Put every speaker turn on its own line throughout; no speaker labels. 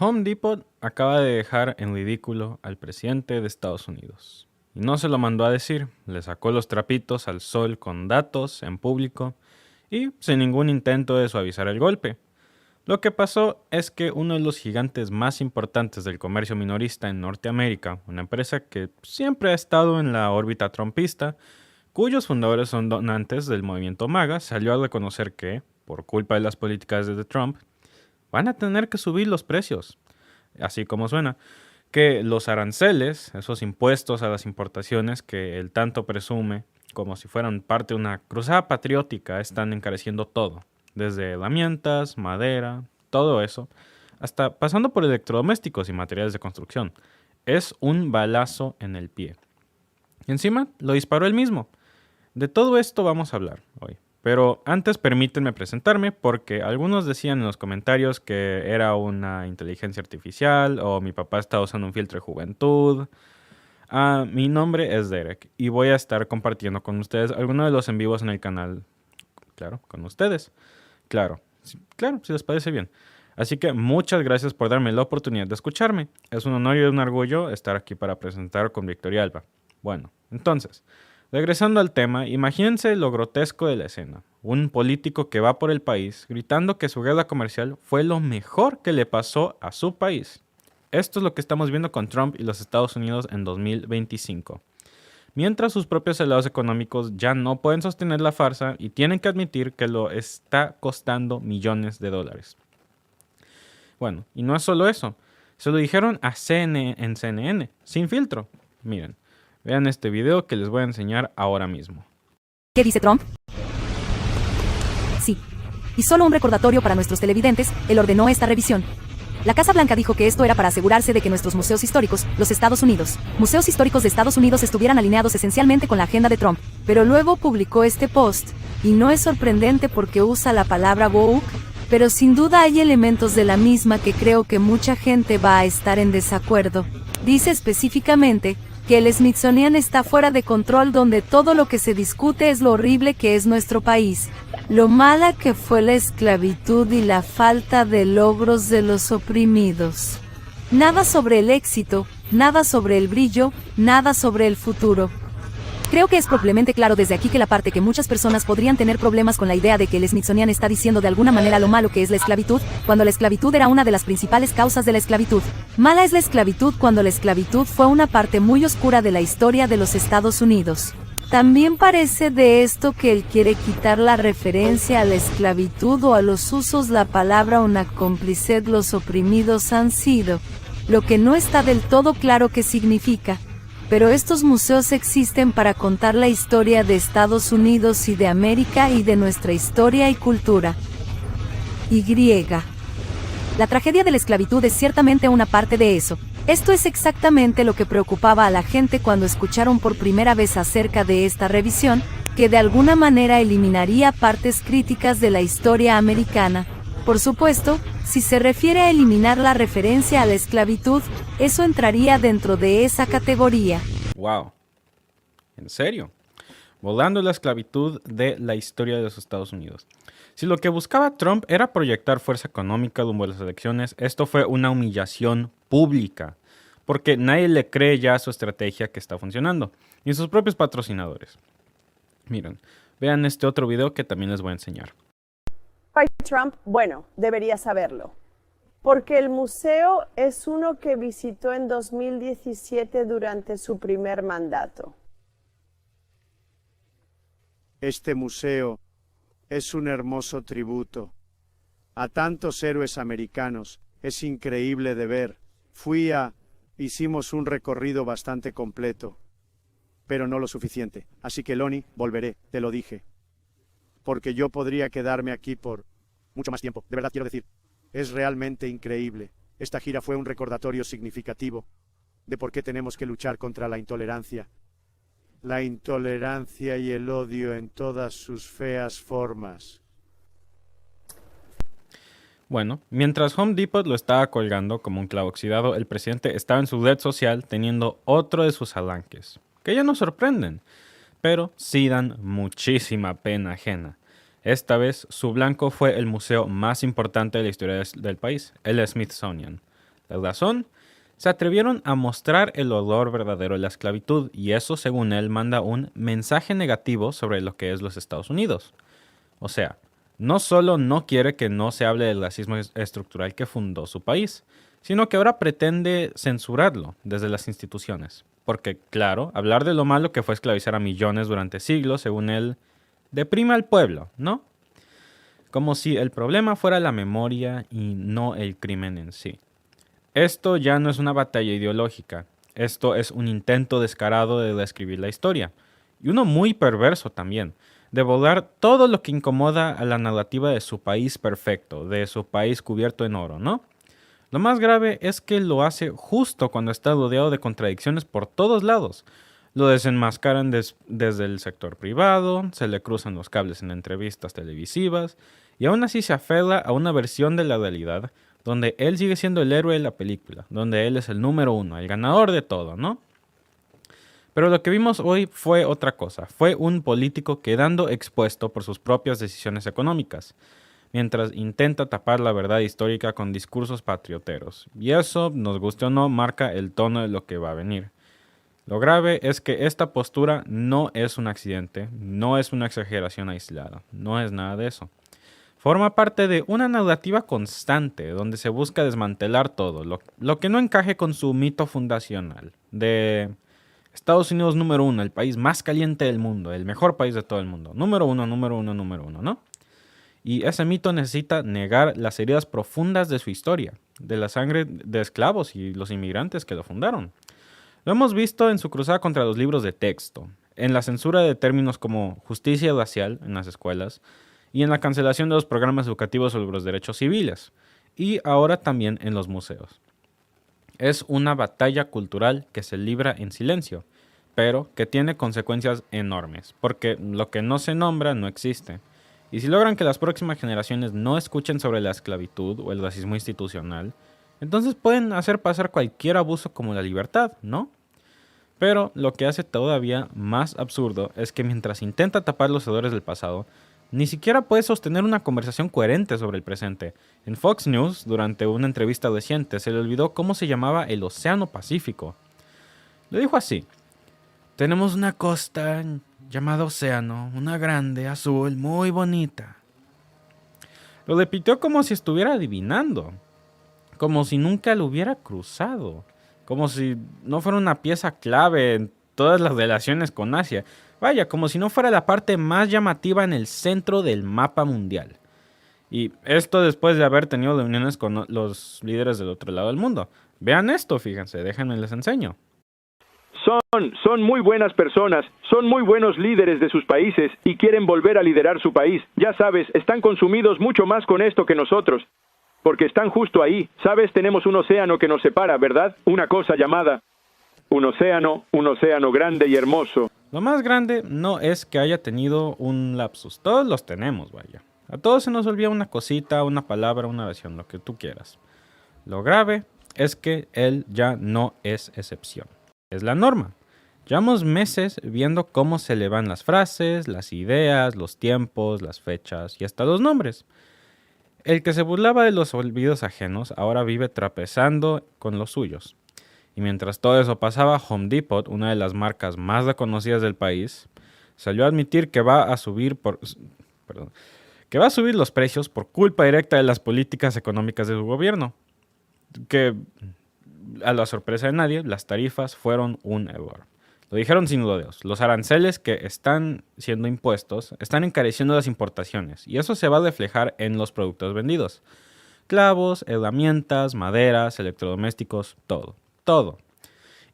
Home Depot acaba de dejar en ridículo al presidente de Estados Unidos. Y no se lo mandó a decir, le sacó los trapitos al sol con datos en público y sin ningún intento de suavizar el golpe. Lo que pasó es que uno de los gigantes más importantes del comercio minorista en Norteamérica, una empresa que siempre ha estado en la órbita trumpista, cuyos fundadores son donantes del movimiento MAGA, salió a reconocer que, por culpa de las políticas de Trump, van a tener que subir los precios, así como suena, que los aranceles, esos impuestos a las importaciones que él tanto presume como si fueran parte de una cruzada patriótica, están encareciendo todo, desde herramientas, madera, todo eso, hasta pasando por electrodomésticos y materiales de construcción. Es un balazo en el pie. Y encima lo disparó él mismo. De todo esto vamos a hablar hoy. Pero antes permítanme presentarme porque algunos decían en los comentarios que era una inteligencia artificial o mi papá estaba usando un filtro de juventud. Mi nombre es Derek y voy a estar compartiendo con ustedes algunos de los en vivos en el canal. Claro, con ustedes. Claro, si les parece bien. Así que muchas gracias por darme la oportunidad de escucharme. Es un honor y un orgullo estar aquí para presentar con Victoria Alba. Bueno, entonces, regresando al tema, imagínense lo grotesco de la escena. Un político que va por el país gritando que su guerra comercial fue lo mejor que le pasó a su país. Esto es lo que estamos viendo con Trump y los Estados Unidos en 2025. Mientras sus propios aliados económicos ya no pueden sostener la farsa y tienen que admitir que lo está costando millones de dólares. Bueno, y no es solo eso. Se lo dijeron a en CNN, sin filtro. Miren, vean este video que les voy a enseñar ahora mismo.
¿Qué dice Trump? Sí. Y solo un recordatorio para nuestros televidentes, él ordenó esta revisión. La Casa Blanca dijo que esto era para asegurarse de que nuestros museos históricos, los Estados Unidos, museos históricos de Estados Unidos estuvieran alineados esencialmente con la agenda de Trump. Pero luego publicó este post, y no es sorprendente porque usa la palabra woke, pero sin duda hay elementos de la misma que creo que mucha gente va a estar en desacuerdo. Dice específicamente que el Smithsonian está fuera de control, donde todo lo que se discute es lo horrible que es nuestro país, lo mala que fue la esclavitud y la falta de logros de los oprimidos. Nada sobre el éxito, nada sobre el brillo, nada sobre el futuro. Creo que es probablemente claro desde aquí que la parte que muchas personas podrían tener problemas con la idea de que el Smithsonian está diciendo de alguna manera lo malo que es la esclavitud, cuando la esclavitud era una de las principales causas de la esclavitud. Mala es la esclavitud cuando la esclavitud fue una parte muy oscura de la historia de los Estados Unidos. También parece de esto que él quiere quitar la referencia a la esclavitud o a los usos la palabra una cómplice los oprimidos han sido, lo que no está del todo claro qué significa. Pero estos museos existen para contar la historia de Estados Unidos y de América y de nuestra historia y cultura. Y. La tragedia de la esclavitud es ciertamente una parte de eso. Esto es exactamente lo que preocupaba a la gente cuando escucharon por primera vez acerca de esta revisión, que de alguna manera eliminaría partes críticas de la historia americana. Por supuesto, si se refiere a eliminar la referencia a la esclavitud, eso entraría dentro de esa categoría.
¡Wow! ¿En serio? Volando la esclavitud de la historia de los Estados Unidos. Si lo que buscaba Trump era proyectar fuerza económica rumbo a las elecciones, esto fue una humillación pública, porque nadie le cree ya a su estrategia que está funcionando, ni sus propios patrocinadores. Miren, vean este otro video que también les voy a enseñar.
Trump, bueno, debería saberlo, porque el museo es uno que visitó en 2017 durante su primer mandato.
Este museo es un hermoso tributo a tantos héroes americanos. Es increíble de ver. Hicimos un recorrido bastante completo, pero no lo suficiente. Así que, Lonnie, volveré, te lo dije. Porque yo podría quedarme aquí por mucho más tiempo. De verdad quiero decir, es realmente increíble. Esta gira fue un recordatorio significativo de por qué tenemos que luchar contra la intolerancia. La intolerancia y el odio en todas sus feas formas.
Bueno, mientras Home Depot lo estaba colgando como un clavo oxidado, el presidente estaba en su red social teniendo otro de sus alanques, que ya no sorprenden, pero sí dan muchísima pena ajena. Esta vez, su blanco fue el museo más importante de la historia del país, el Smithsonian. La razón, se atrevieron a mostrar el olor verdadero de la esclavitud y eso, según él, manda un mensaje negativo sobre lo que es los Estados Unidos. O sea, no solo no quiere que no se hable del racismo estructural que fundó su país, sino que ahora pretende censurarlo desde las instituciones. Porque, claro, hablar de lo malo que fue esclavizar a millones durante siglos, según él, deprime al pueblo, ¿no? Como si el problema fuera la memoria y no el crimen en sí. Esto ya no es una batalla ideológica, esto es un intento descarado de reescribir la historia, y uno muy perverso también, de volar todo lo que incomoda a la narrativa de su país perfecto, de su país cubierto en oro, ¿no? Lo más grave es que lo hace justo cuando está rodeado de contradicciones por todos lados. Lo desenmascaran desde el sector privado, se le cruzan los cables en entrevistas televisivas, y aún así se aferra a una versión de la realidad donde él sigue siendo el héroe de la película, donde él es el número uno, el ganador de todo, ¿no? Pero lo que vimos hoy fue otra cosa, fue un político quedando expuesto por sus propias decisiones económicas, mientras intenta tapar la verdad histórica con discursos patrioteros, y eso, nos guste o no, marca el tono de lo que va a venir. Lo grave es que esta postura no es un accidente, no es una exageración aislada, no es nada de eso. Forma parte de una narrativa constante donde se busca desmantelar todo, lo que no encaje con su mito fundacional de Estados Unidos número uno, el país más caliente del mundo, el mejor país de todo el mundo, número uno, ¿no? Y ese mito necesita negar las heridas profundas de su historia, de la sangre de esclavos y los inmigrantes que lo fundaron. Lo hemos visto en su cruzada contra los libros de texto, en la censura de términos como justicia racial en las escuelas, y en la cancelación de los programas educativos sobre los derechos civiles, y ahora también en los museos. Es una batalla cultural que se libra en silencio, pero que tiene consecuencias enormes, porque lo que no se nombra no existe. Y si logran que las próximas generaciones no escuchen sobre la esclavitud o el racismo institucional, entonces pueden hacer pasar cualquier abuso como la libertad, ¿no? Pero lo que hace todavía más absurdo es que mientras intenta tapar los errores del pasado, ni siquiera puede sostener una conversación coherente sobre el presente. En Fox News, durante una entrevista reciente, se le olvidó cómo se llamaba el Océano Pacífico. Lo dijo así: tenemos una costa llamada Océano, una grande, azul, muy bonita. Lo repitió como si estuviera adivinando, como si nunca lo hubiera cruzado, como si no fuera una pieza clave en todas las relaciones con Asia. Vaya, como si no fuera la parte más llamativa en el centro del mapa mundial. Y esto después de haber tenido reuniones con los líderes del otro lado del mundo. Vean esto, fíjense, déjenme les enseño.
Son muy buenas personas, son muy buenos líderes de sus países y quieren volver a liderar su país. Ya sabes, están consumidos mucho más con esto que nosotros, porque están justo ahí. Sabes, tenemos un océano que nos separa, ¿verdad? Una cosa llamada un océano grande y hermoso.
Lo más grande no es que haya tenido un lapsus, todos los tenemos, vaya. A todos se nos olvida una cosita, una palabra, una oración, lo que tú quieras. Lo grave es que él ya no es excepción, es la norma. Llevamos meses viendo cómo se le van las frases, las ideas, los tiempos, las fechas y hasta los nombres. El que se burlaba de los olvidos ajenos ahora vive trapezando con los suyos. Y mientras todo eso pasaba, Home Depot, una de las marcas más reconocidas del país, salió a admitir que va a subir los precios por culpa directa de las políticas económicas de su gobierno. Que, a la sorpresa de nadie, las tarifas fueron un error. Lo dijeron sin rodeos. Los aranceles que están siendo impuestos están encareciendo las importaciones y eso se va a reflejar en los productos vendidos. Clavos, herramientas, maderas, electrodomésticos, todo.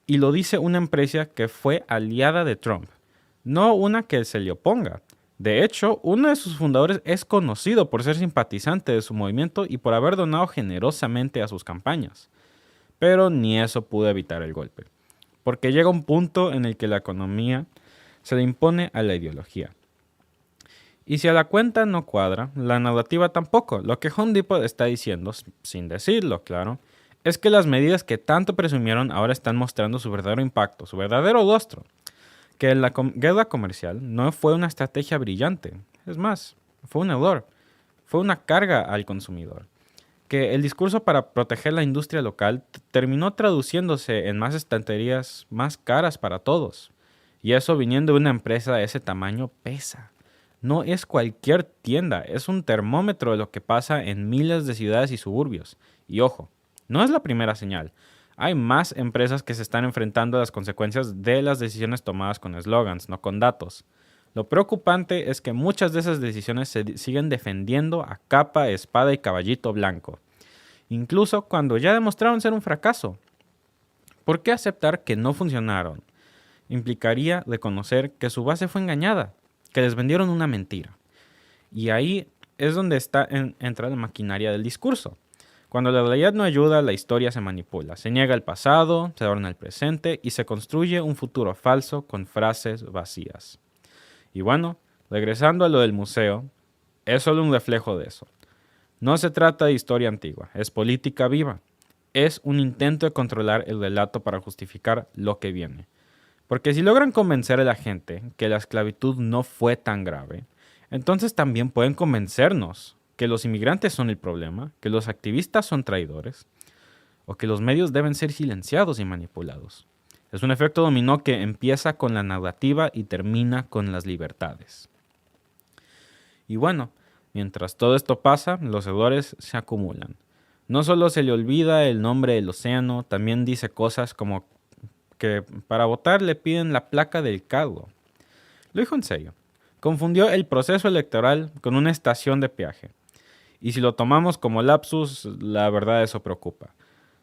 Y lo dice una empresa que fue aliada de Trump, no una que se le oponga. De hecho, uno de sus fundadores es conocido por ser simpatizante de su movimiento y por haber donado generosamente a sus campañas. Pero ni eso pudo evitar el golpe, porque llega un punto en el que la economía se le impone a la ideología. Y si a la cuenta no cuadra, la narrativa tampoco. Lo que Home Depot está diciendo, sin decirlo, claro, es que las medidas que tanto presumieron ahora están mostrando su verdadero impacto, su verdadero rostro. Que la guerra comercial no fue una estrategia brillante. Es más, fue un error. Fue una carga al consumidor. que el discurso para proteger la industria local terminó traduciéndose en más estanterías más caras para todos. Y eso, viniendo de una empresa de ese tamaño, pesa. No es cualquier tienda, es un termómetro de lo que pasa en miles de ciudades y suburbios. Y ojo, no es la primera señal. Hay más empresas que se están enfrentando a las consecuencias de las decisiones tomadas con eslogans, no con datos. Lo preocupante es que muchas de esas decisiones se siguen defendiendo a capa, espada y caballito blanco, incluso cuando ya demostraron ser un fracaso. ¿Por qué aceptar que no funcionaron? Implicaría reconocer que su base fue engañada, que les vendieron una mentira. Y ahí es donde entra la maquinaria del discurso. Cuando la realidad no ayuda, la historia se manipula. Se niega el pasado, se adorna el presente y se construye un futuro falso con frases vacías. Y bueno, regresando a lo del museo, es solo un reflejo de eso. No se trata de historia antigua, es política viva. Es un intento de controlar el relato para justificar lo que viene. Porque si logran convencer a la gente que la esclavitud no fue tan grave, entonces también pueden convencernos que los inmigrantes son el problema, que los activistas son traidores, o que los medios deben ser silenciados y manipulados. Es un efecto dominó que empieza con la narrativa y termina con las libertades. Y bueno, mientras todo esto pasa, los errores se acumulan. No solo se le olvida el nombre del océano, también dice cosas como que para votar le piden la placa del cargo. Lo dijo en serio. Confundió el proceso electoral con una estación de peaje. Y si lo tomamos como lapsus, la verdad eso preocupa.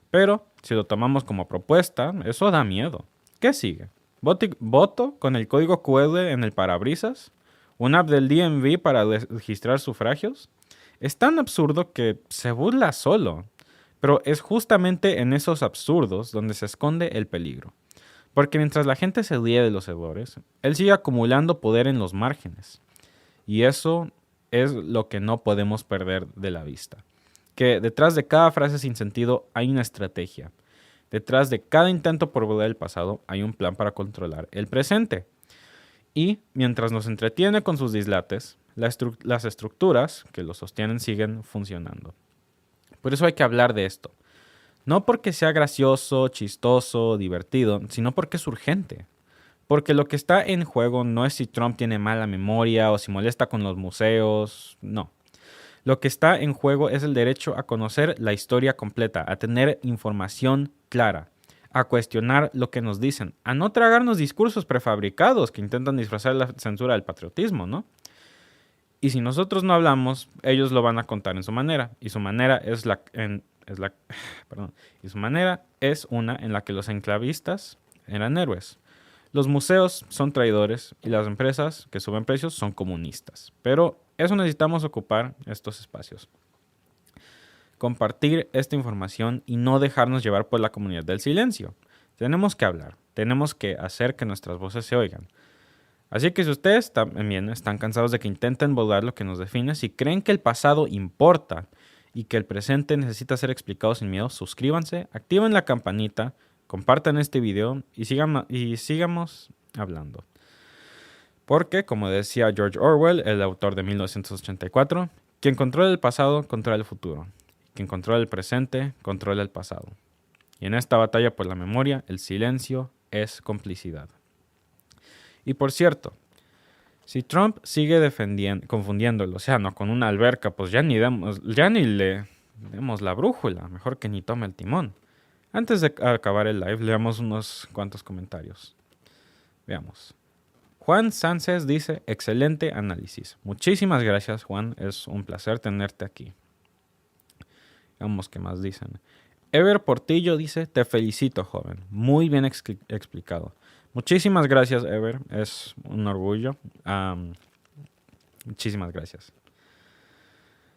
Pero si lo tomamos como propuesta, eso da miedo. ¿Qué sigue? ¿Voto con el código QR en el parabrisas? ¿Una app del DMV para registrar sufragios? Es tan absurdo que se burla solo. Pero es justamente en esos absurdos donde se esconde el peligro. Porque mientras la gente se ríe de los errores, él sigue acumulando poder en los márgenes. Y eso es lo que no podemos perder de la vista. Que detrás de cada frase sin sentido hay una estrategia. Detrás de cada intento por volver al pasado hay un plan para controlar el presente. Y mientras nos entretiene con sus dislates, las estructuras que lo sostienen siguen funcionando. Por eso hay que hablar de esto. No porque sea gracioso, chistoso, divertido, sino porque es urgente. Porque lo que está en juego no es si Trump tiene mala memoria o si molesta con los museos, no. Lo que está en juego es el derecho a conocer la historia completa, a tener información clara, a cuestionar lo que nos dicen, a no tragarnos discursos prefabricados que intentan disfrazar la censura del patriotismo, ¿no? Y si nosotros no hablamos, ellos lo van a contar en su manera, y su manera es una en la que los enclavistas eran héroes. Los museos son traidores y las empresas que suben precios son comunistas. Pero eso necesitamos ocupar estos espacios. Compartir esta información y no dejarnos llevar por la comunidad del silencio. Tenemos que hablar, tenemos que hacer que nuestras voces se oigan. Así que si ustedes también están cansados de que intenten borrar lo que nos define, si creen que el pasado importa y que el presente necesita ser explicado sin miedo, suscríbanse, activen la campanita, compartan este video y sigamos hablando. Porque, como decía George Orwell, el autor de 1984, quien controla el pasado, controla el futuro. Quien controla el presente, controla el pasado. Y en esta batalla por la memoria, el silencio es complicidad. Y por cierto, si Trump sigue confundiendo el océano con una alberca, pues ya ni le demos la brújula, mejor que ni tome el timón. Antes de acabar el live, leamos unos cuantos comentarios. Veamos. Juan Sánchez dice, excelente análisis. Muchísimas gracias, Juan. Es un placer tenerte aquí. Veamos qué más dicen. Ever Portillo dice, te felicito, joven. Muy bien explicado. Muchísimas gracias, Ever. Es un orgullo. Muchísimas gracias.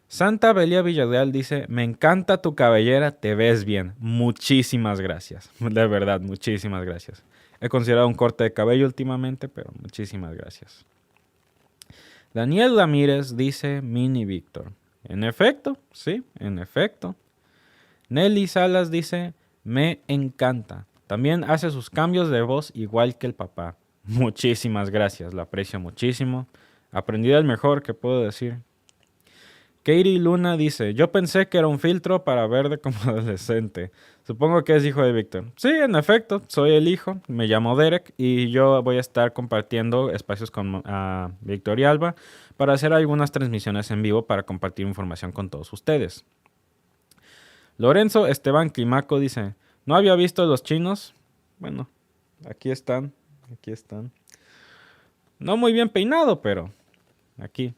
Santa Belia Villarreal dice, me encanta tu cabellera, te ves bien. Muchísimas gracias. De verdad, muchísimas gracias. He considerado un corte de cabello últimamente, pero muchísimas gracias. Daniel Ramírez dice, Mini Víctor. En efecto, sí, en efecto. Nelly Salas dice, me encanta. También hace sus cambios de voz igual que el papá. Muchísimas gracias, lo aprecio muchísimo. Aprendí del mejor, ¿qué puedo decir? Katie Luna dice, yo pensé que era un filtro para verde como adolescente. Supongo que es hijo de Víctor. Sí, en efecto, soy el hijo, me llamo Derek y yo voy a estar compartiendo espacios con Víctor y Alba para hacer algunas transmisiones en vivo para compartir información con todos ustedes. Lorenzo Esteban Climaco dice, ¿no había visto los chinos? Bueno, aquí están. No muy bien peinado, pero aquí.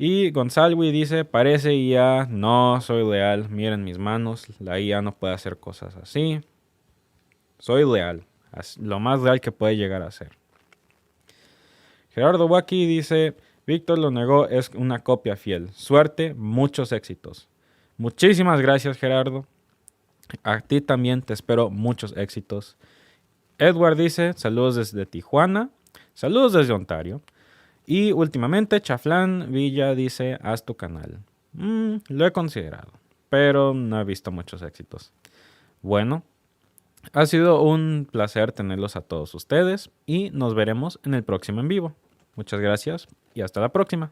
Y Gonzalwi dice, parece IA, no soy leal, miren mis manos, la IA no puede hacer cosas así. Soy leal, lo más leal que puede llegar a ser. Gerardo Waki dice, Víctor lo negó, es una copia fiel. Suerte, muchos éxitos. Muchísimas gracias, Gerardo. A ti también te espero muchos éxitos. Edward dice, saludos desde Tijuana, saludos desde Ontario. Y últimamente Chaflán Villa dice, haz tu canal. Lo he considerado, pero no he visto muchos éxitos. Bueno, ha sido un placer tenerlos a todos ustedes y nos veremos en el próximo en vivo. Muchas gracias y hasta la próxima.